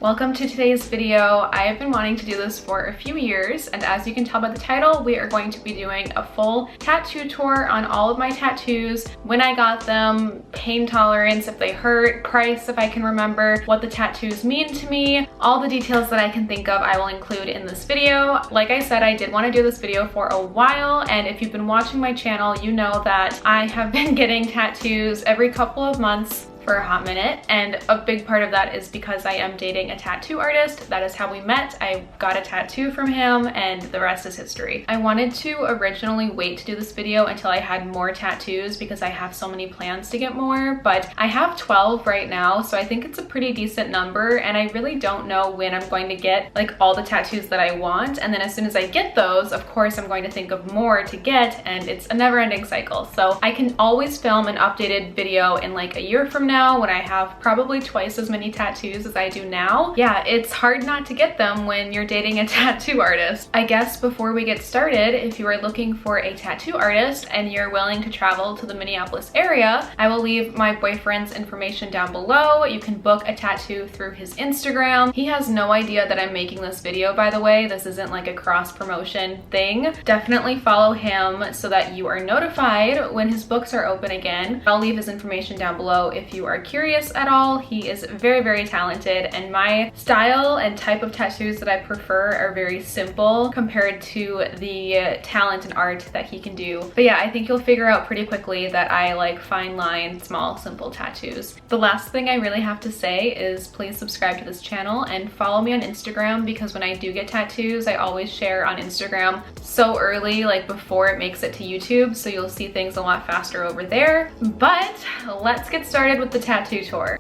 Welcome to today's video. I have been wanting to do this for a few years, and as you can tell by the title, we are going to be doing a full tattoo tour on all of my tattoos, when I got them, pain tolerance, if they hurt, price if I can remember, what the tattoos mean to me, all the details that I can think of I will include in this video. Like I said, I did want to do this video for a while, and if you've been watching my channel, you know that I have been getting tattoos every couple of months for a hot minute, and a big part of that is because I am dating a tattoo artist. That is how we met. I got a tattoo from him and the rest is history. I wanted to originally wait to do this video until I had more tattoos because I have so many plans to get more, but I have 12 right now, so I think it's a pretty decent number, and I really don't know when I'm going to get like all the tattoos that I want, and then as soon as I get those, of course I'm going to think of more to get, and it's a never-ending cycle. So I can always film an updated video in like a year from now when I have probably twice as many tattoos as I do now. Yeah, it's hard not to get them when you're dating a tattoo artist. I guess before we get started, if you are looking for a tattoo artist and you're willing to travel to the Minneapolis area, I will leave my boyfriend's information down below. You can book a tattoo through his Instagram. He has no idea that I'm making this video, by the way. This isn't like a cross promotion thing. Definitely follow him so that you are notified when his books are open again. I'll leave his information down below if you are curious at all. He is very, very talented, and my style and type of tattoos that I prefer are very simple compared to the talent and art that he can do. But yeah, I think you'll figure out pretty quickly that I like fine line, small, simple tattoos. The last thing I really have to say is please subscribe to this channel and follow me on Instagram, because when I do get tattoos, I always share on Instagram so early, like before it makes it to YouTube, so you'll see things a lot faster over there. But let's get started with the tattoo tour.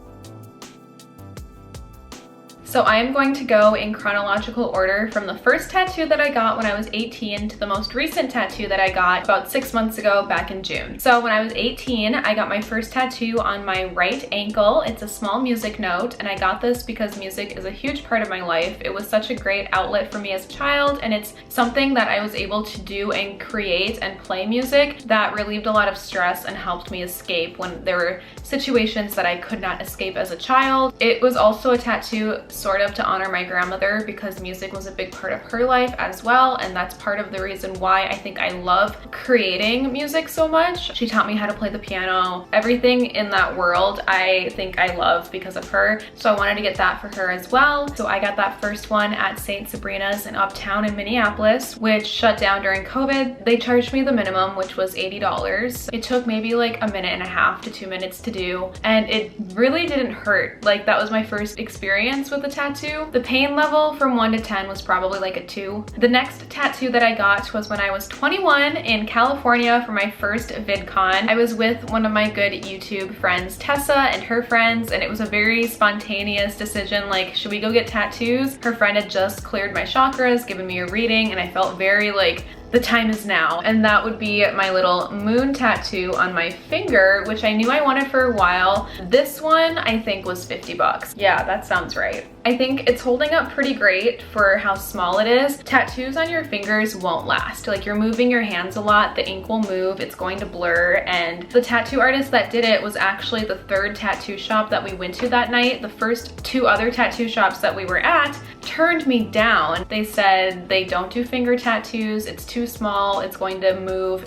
So I am going to go in chronological order from the first tattoo that I got when I was 18 to the most recent tattoo that I got about 6 months ago back in June. So when I was 18, I got my first tattoo on my right ankle. It's a small music note, and I got this because music is a huge part of my life. It was such a great outlet for me as a child, and it's something that I was able to do and create and play music that relieved a lot of stress and helped me escape when there were situations that I could not escape as a child. It was also a tattoo sort of to honor my grandmother, because music was a big part of her life as well, and that's part of the reason why I think I love creating music so much. She taught me how to play the piano. Everything in that world I think I love because of her, so I wanted to get that for her as well. So I got that first one at St. Sabrina's in Uptown in Minneapolis, which shut down during COVID. They charged me the minimum, which was $80. It took maybe like a minute and a half to 2 minutes to do, and it really didn't hurt. Like, that was my first experience with the tattoo. The pain level from 1 to 10 was probably like a 2. The next tattoo that I got was when I was 21 in California for my first VidCon. I was with one of my good YouTube friends, Tessa, and her friends, and it was a very spontaneous decision, like, should we go get tattoos? Her friend had just cleared my chakras, given me a reading, and I felt very like, the time is now. And that would be my little moon tattoo on my finger, which I knew I wanted for a while. This one I think was 50 bucks. Yeah, that sounds right. I think it's holding up pretty great for how small it is. Tattoos on your fingers won't last. Like, you're moving your hands a lot, the ink will move, it's going to blur, and the tattoo artist that did it was actually the third tattoo shop that we went to that night. The first 2 other tattoo shops that we were at turned me down. They said they don't do finger tattoos, it's too small, it's going to move,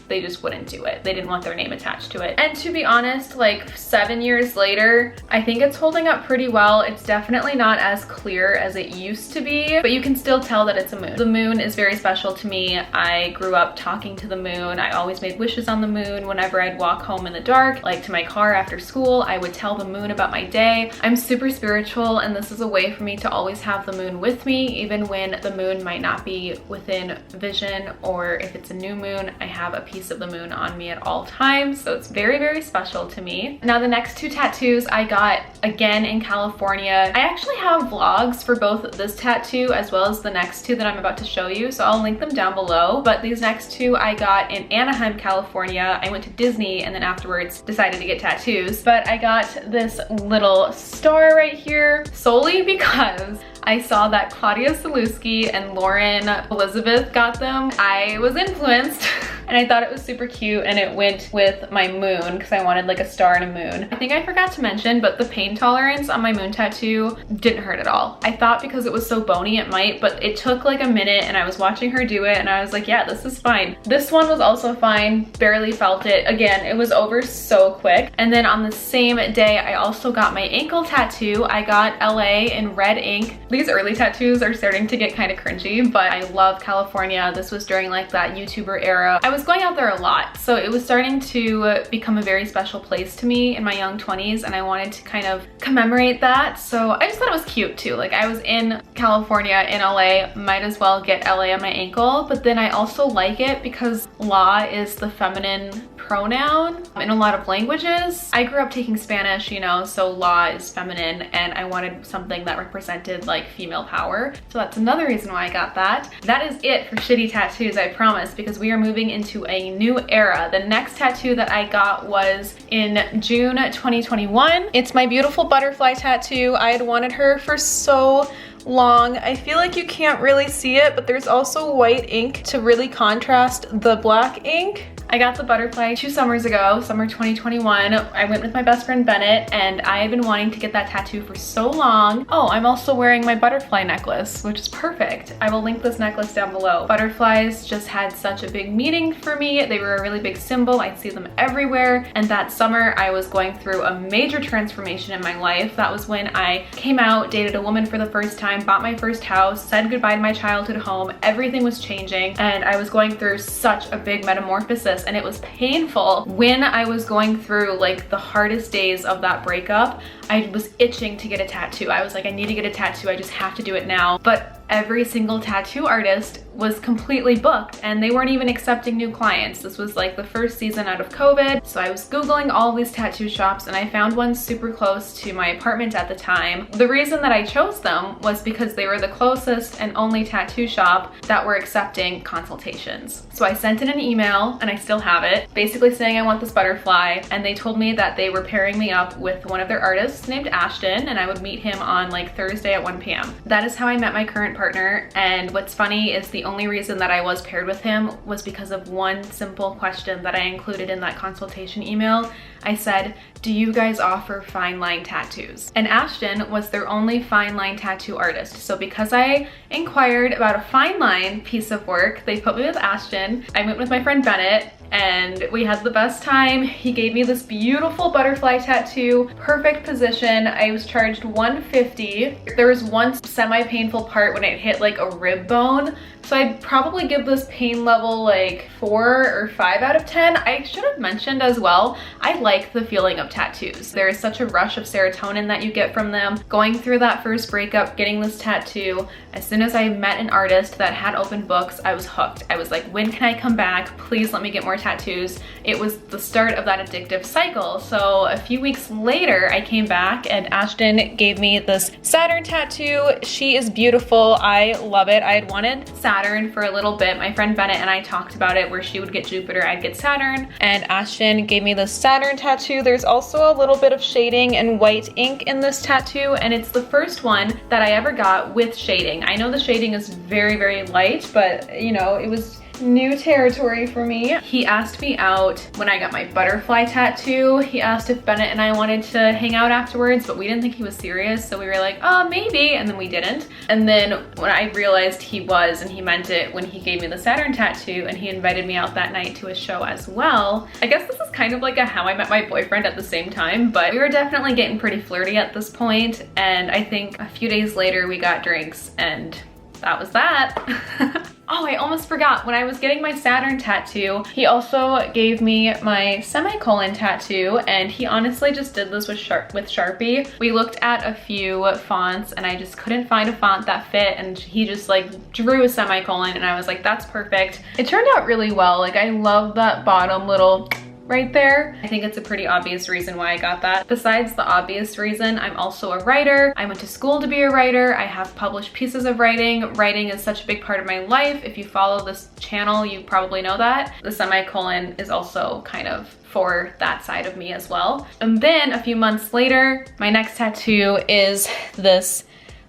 they just wouldn't do it. They didn't want their name attached to it. And to be honest, like 7 years later, I think it's holding up pretty well. It's definitely not as clear as it used to be, but you can still tell that it's a moon. The moon is very special to me. I grew up talking to the moon. I always made wishes on the moon. Whenever I'd walk home in the dark, like to my car after school, I would tell the moon about my day. I'm super spiritual, and this is a way for me to always have the moon with me, even when the moon might not be within vision, or if it's a new moon, I have a piece of the moon on me at all times, so it's very, very special to me. Now, the next 2 tattoos I got again in California. I actually have vlogs for both this tattoo as well as the next 2 that I'm about to show you, so I'll link them down below. But these next 2 I got in Anaheim, California. I went to Disney and then afterwards decided to get tattoos. But I got this little star right here solely because I saw that Claudia Sulewski and Lauren Elizabeth got them. I was influenced and I thought it was super cute, and it went with my moon because I wanted like a star and a moon. I think I forgot to mention, but the pain tolerance on my moon tattoo didn't hurt at all. I thought because it was so bony it might, but it took like a minute, and I was watching her do it and I was like, yeah, this is fine. This one was also fine, barely felt it. Again, it was over so quick. And then on the same day, I also got my ankle tattoo. I got LA in red ink. These early tattoos are starting to get kind of cringy, but I love California. This was during like that YouTuber era. I was going out there a lot, so it was starting to become a very special place to me in my young 20s, and I wanted to kind of commemorate that. So I just thought it was cute too. Like, I was in California, in LA, might as well get LA on my ankle. But then I also like it because la is the feminine pronoun in a lot of languages. I grew up taking Spanish, you know, so la is feminine, and I wanted something that represented like female power. So that's another reason why I got that. That is it for shitty tattoos, I promise, because we are moving into a new era. The next tattoo that I got was in June 2021. It's my beautiful butterfly tattoo. I had wanted her for so long. I feel like you can't really see it, but there's also white ink to really contrast the black ink. I got the butterfly 2 summers ago, summer 2021. I went with my best friend Bennett, and I had been wanting to get that tattoo for so long. Oh, I'm also wearing my butterfly necklace, which is perfect. I will link this necklace down below. Butterflies just had such a big meaning for me. They were a really big symbol. I'd see them everywhere. And that summer I was going through a major transformation in my life. That was when I came out, dated a woman for the first time, bought my first house, said goodbye to my childhood home. Everything was changing, and I was going through such a big metamorphosis, and it was painful. When I was going through like the hardest days of that breakup, I was itching to get a tattoo. I was like, I need to get a tattoo. I just have to do it now. But every single tattoo artist was completely booked, and they weren't even accepting new clients. This was like the first season out of COVID. So I was Googling all these tattoo shops, and I found one super close to my apartment at the time. The reason that I chose them was because they were the closest and only tattoo shop that were accepting consultations. So I sent in an email, and I still have it, basically saying I want this butterfly, and they told me that they were pairing me up with one of their artists named Ashton, and I would meet him on like Thursday at 1 p.m. That is how I met my current partner. And what's funny is the only reason that I was paired with him was because of one simple question that I included in that consultation email. I said, do you guys offer fine line tattoos? And Ashton was their only fine line tattoo artist. So because I inquired about a fine line piece of work, they put me with Ashton. I went with my friend Bennett, and we had the best time. He gave me this beautiful butterfly tattoo, perfect position. I was charged $150. There was one semi-painful part when it hit like a rib bone. So I'd probably give this pain level like 4 or 5 out of 10. I should have mentioned as well, I like the feeling of tattoos. There is such a rush of serotonin that you get from them. Going through that first breakup, getting this tattoo, as soon as I met an artist that had open books, I was hooked. I was like, when can I come back? Please let me get more tattoos. It was the start of that addictive cycle. So a few weeks later, I came back, and Ashton gave me this Saturn tattoo. She is beautiful. I love it. I had wanted Saturn for a little bit. My friend Bennett and I talked about it, where she would get Jupiter, I'd get Saturn, and Ashton gave me this Saturn tattoo. There's also a little bit of shading and white ink in this tattoo, and it's the first one that I ever got with shading. I know the shading is very, very light, but you know, it was new territory for me. He asked me out when I got my butterfly tattoo. He asked if Bennett and I wanted to hang out afterwards, but we didn't think he was serious, so we were like, oh, maybe, and then we didn't. And then when I realized he was, and he meant it, when he gave me the Saturn tattoo and he invited me out that night to a show as well. I guess this is kind of like a how I met my boyfriend at the same time, but we were definitely getting pretty flirty at this point, and I think a few days later we got drinks, and that was that. Oh, I almost forgot. When I was getting my Saturn tattoo, he also gave me my semicolon tattoo, and he honestly just did this with Sharpie. We looked at a few fonts, and I just couldn't find a font that fit, and he just like drew a semicolon, and I was like, that's perfect. It turned out really well. Like, I love that bottom little right there. I think it's a pretty obvious reason why I got that. Besides the obvious reason, I'm also a writer. I went to school to be a writer. I have published pieces of writing. Writing is such a big part of my life. If you follow this channel, you probably know that. The semicolon is also kind of for that side of me as well. And then a few months later, my next tattoo is this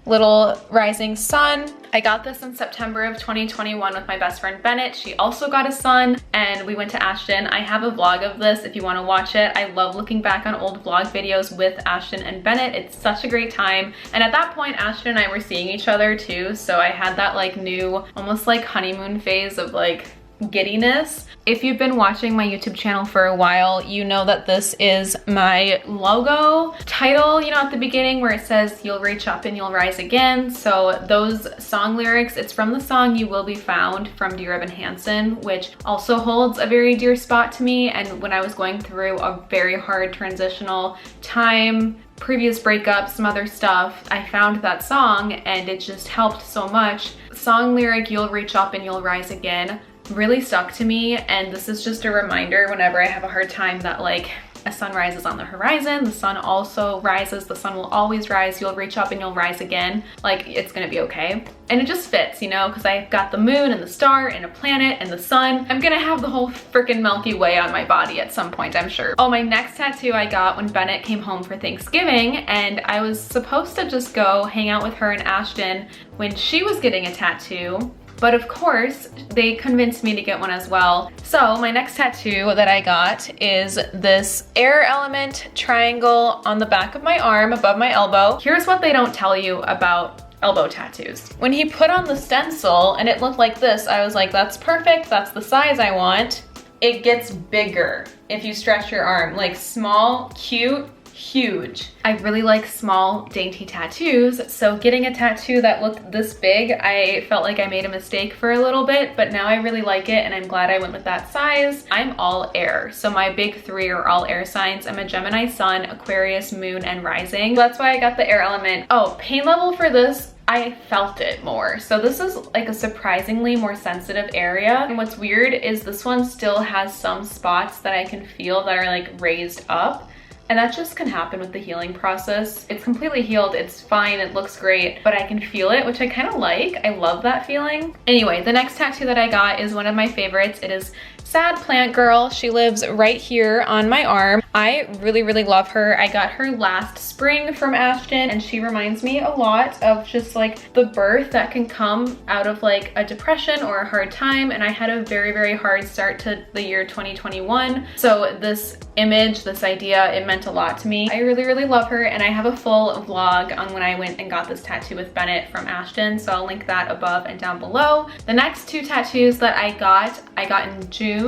little rising sun. I got this in September of 2021 with my best friend Bennett. She also got a son and we went to Ashton. I have a vlog of this if you want to watch it. I love looking back on old vlog videos with Ashton and Bennett. It's such a great time. And at that point, Ashton and I were seeing each other too. So I had that like new, almost like honeymoon phase of like giddiness. If you've been watching my YouTube channel for a while, you know that this is my logo title, you know, at the beginning where it says you'll reach up and you'll rise again. So those song lyrics, it's from the song You Will Be Found from Dear Evan Hansen, which also holds a very dear spot to me. And when I was going through a very hard transitional time, previous breakups, some other stuff, I found that song and it just helped so much. Song lyric, you'll reach up and you'll rise again, really stuck to me. And this is just a reminder whenever I have a hard time that like a sun rises on the horizon, the sun also rises, the sun will always rise, you'll reach up and you'll rise again, like it's gonna be okay. And it just fits, you know, because I've got the moon and the star and a planet and the sun. I'm gonna have the whole freaking Milky Way on my body at some point, I'm sure. Oh, my next tattoo I got when Bennett came home for Thanksgiving, and I was supposed to just go hang out with her and Ashton when she was getting a tattoo. But of course, they convinced me to get one as well. So my next tattoo that I got is this air element triangle on the back of my arm above my elbow. Here's what they don't tell you about elbow tattoos. When he put on the stencil and it looked like this, I was like, that's perfect, that's the size I want. It gets bigger if you stretch your arm, like small, cute, huge. I really like small, dainty tattoos, so getting a tattoo that looked this big, I felt like I made a mistake for a little bit, but now I really like it and I'm glad I went with that size. I'm all air, so my big three are all air signs. I'm a Gemini sun, Aquarius, moon, and rising. That's why I got the air element. Oh, pain level for this, I felt it more. So this is like a surprisingly more sensitive area. And what's weird is this one still has some spots that I can feel that are like raised up. And that just can happen with the healing process. It's completely healed, it's fine, it looks great, but I can feel it, which I kind of like. I love that feeling. Anyway, the next tattoo that I got is one of my favorites. It is Sad Plant Girl. She lives right here on my arm. I really, really love her. I got her last spring from Ashton, and she reminds me a lot of just like the birth that can come out of like a depression or a hard time. And I had a very, very hard start to the year 2021. So this image, this idea, it meant a lot to me. I really, really love her, and I have a full vlog on when I went and got this tattoo with Bennett from Ashton, so I'll link that above and down below. The next two tattoos that I got in June.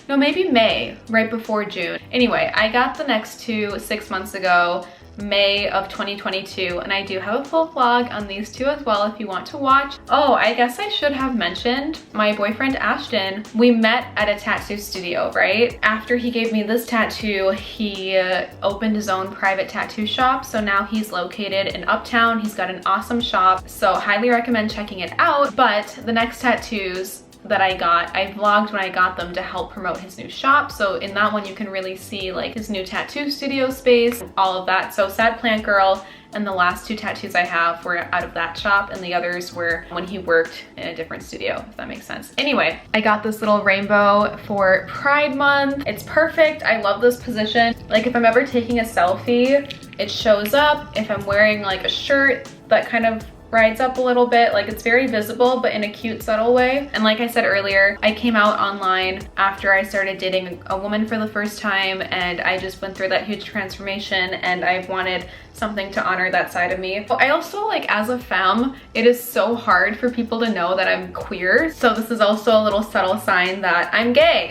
No, maybe May, right before June. Anyway, I got the next two 6 months ago, May of 2022, and I do have a full vlog on these two as well if you want to watch. Oh, I guess I should have mentioned my boyfriend Ashton. We met at a tattoo studio, right? After he gave me this tattoo, he opened his own private tattoo shop. So now he's located in Uptown. He's got an awesome shop, so highly recommend checking it out. But the next tattoos that I got, I vlogged when I got them to help promote his new shop. So in that one you can really see like his new tattoo studio space, all of that. So Sad Plant Girl and the last two tattoos I have were out of that shop, and the others were when he worked in a different studio, if that makes sense. Anyway, I got this little rainbow for Pride Month. It's perfect. I love this position. Like if I'm ever taking a selfie, it shows up. If I'm wearing like a shirt that kind of rides up a little bit, like it's very visible but in a cute, subtle way. And like I said earlier, I came out online after I started dating a woman for the first time, and I just went through that huge transformation, and I wanted something to honor that side of me. I also, like, as a femme, it is so hard for people to know that I'm queer, so this is also a little subtle sign that I'm gay.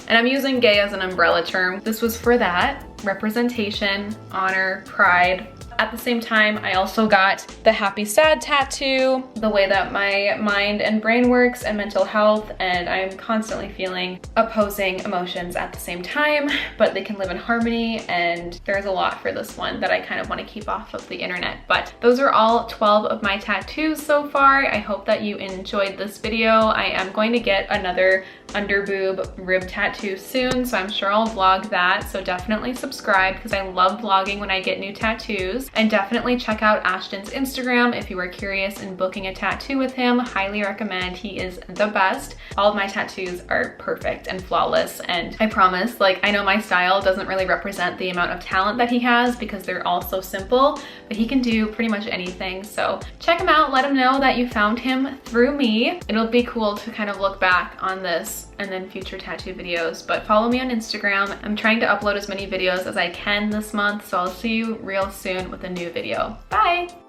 And I'm using gay as an umbrella term. This was for that, representation, honor, pride. At the same time, I also got the happy sad tattoo, the way that my mind and brain works and mental health, and I'm constantly feeling opposing emotions at the same time, but they can live in harmony, and there's a lot for this one that I kind of want to keep off of the internet. But those are all 12 of my tattoos so far. I hope that you enjoyed this video. I am going to get another under boob rib tattoo soon, so I'm sure I'll vlog that, so definitely subscribe because I love vlogging when I get new tattoos. And definitely check out Ashton's Instagram if you are curious in booking a tattoo with him. Highly recommend. He is the best. All of my tattoos are perfect and flawless, and I promise, like, I know my style doesn't really represent the amount of talent that he has because they're all so simple, but he can do pretty much anything. So check him out, let him know that you found him through me. It'll be cool to kind of look back on this and then future tattoo videos. But follow me on Instagram. I'm trying to upload as many videos as I can this month, so I'll see you real soon with a new video. Bye!